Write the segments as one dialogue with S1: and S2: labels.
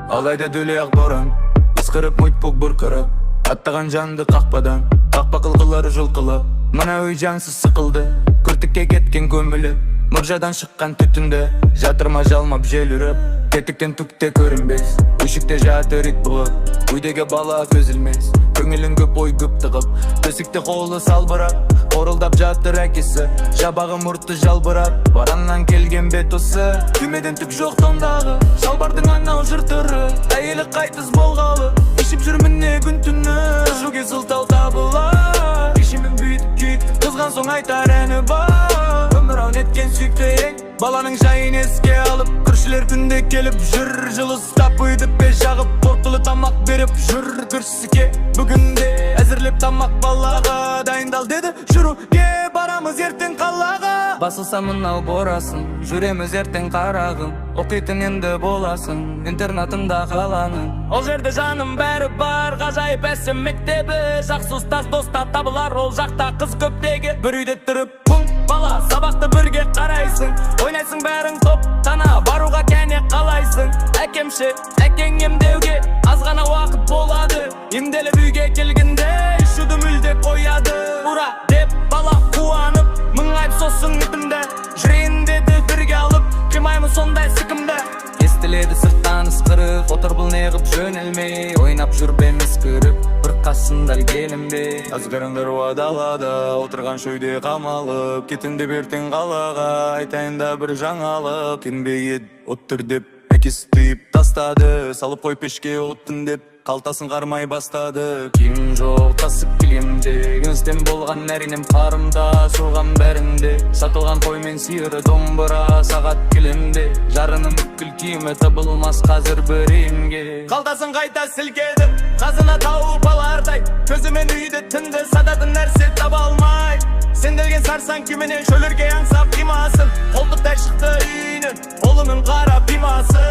S1: Алайда дүлек боран ысқырып мұйтпук бұрқырап, аттаған жанды қақпадан қақпа қылғылары жұлқылап, мына үй жансыз сықылды, күртікке кеткен көміліп, мұржадан шыққан түтінді жатырма жалмап жел үріп, тетіктен түкте көрінбес, үшікте жатыр ит бұғып, үйдегі бала көзілмес, көңілін көп ой көп тығып, төсікте қолы салбырап, қорылдап жатыр әкесі, жабағы мұртты жалбырап, бараннан келген бет осы, күймеден түк жоқ тондағы, шалбардың анау жыртыры, әйелі қайтыс болғалы, ішіп жүрміне күн түні, жүге сылтау табылар, ішімін бүйтіп күйіп, қызған соң айтар әні бар, өмір ау неткен сүйікті ең, баланың жайын еске алып, көршілер күнде келіп жүр, жылы ұстап үйді пеш жағып, қорқылы тамақ беріп жүр, көршісіке бүгінде әзірлеп тамақ балаға дайындал деді, жүруге барамыз ертең қалаға. Басылса мынау борасын, жүреміз ертең қарағым, оқитын енді боласың, интернатында қаланың. Ол жерде жаным бәрі бар, ғажайып әсем мектебі, жақсы ұстаз доста табылар, ол жақта қыз көптегі. Бір үйде тұрып пұң бала, сабақты бірге қарайсың, ойнайсың бәрің топтана, баруға кәне қалайсың. Әкемші, әкең емдеуге аз ғана уақыт болады, емделіп үйге келгенде ішуді мүлде қояды. Ура деп бала қуанып, мың айып сосын үтімді, жүрейін деді бірге алып, қимаймын сондай сікімді. Естіледі сырттан ысқырып, отыр бұл неғып жөнелмей, ойнап жүрбеміз кіріп, бір қасында келінбе. Азғырыңдар уадалада, отырған шөйде қамалып, кетінде бертен қалаға, айтайын да бір жаңалық. Кенбей ед, оттыр деп, әкесі тыйып тастады, салып қой пешке оттын деп, қалтасын қармай бастады. Киім жоқ, тасып келем деген істен болған әрінем қарымда, соған бәрінде сатылған қой мен сиыры, домбыра, сағат келемде, жарының бүкіл киімі табылмас қазір бір емге. Қалтасын қайта сілкеді, қазына тауып алардай, көзімен үйді түнді сататын нәрсе таба алмай, сенделген сарсан күйменен шөлірге аңсап қимасын, қолтықтай шықты үйінен, қолының қара пимасын.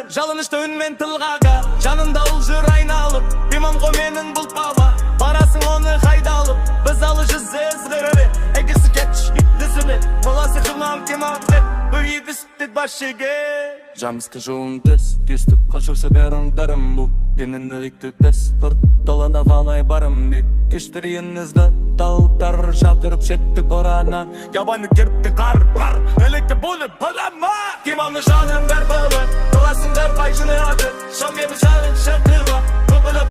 S1: Жалынышты үнмен тылғаға, жанында ұлжыр айналып, пимам ғой менің бұл баба, барасың оны қайдалып, біз алы жүзі ізгірі, әкесі кетш, иттісіме, боласы жылам кемақлет, бір едістет башыге. Жамысқы жуын тестік, қашырса бәріңдарым бұл, денін ілікті тест, далада қалай барым деп, кештірейінізді талыптар шаптырып шетті борана, ябаны керіпті қар бар, ілікті болып балама. Кемамны жаным бәр балы, қаласыңдар қай жыны ады, шамемі жарын шықырға,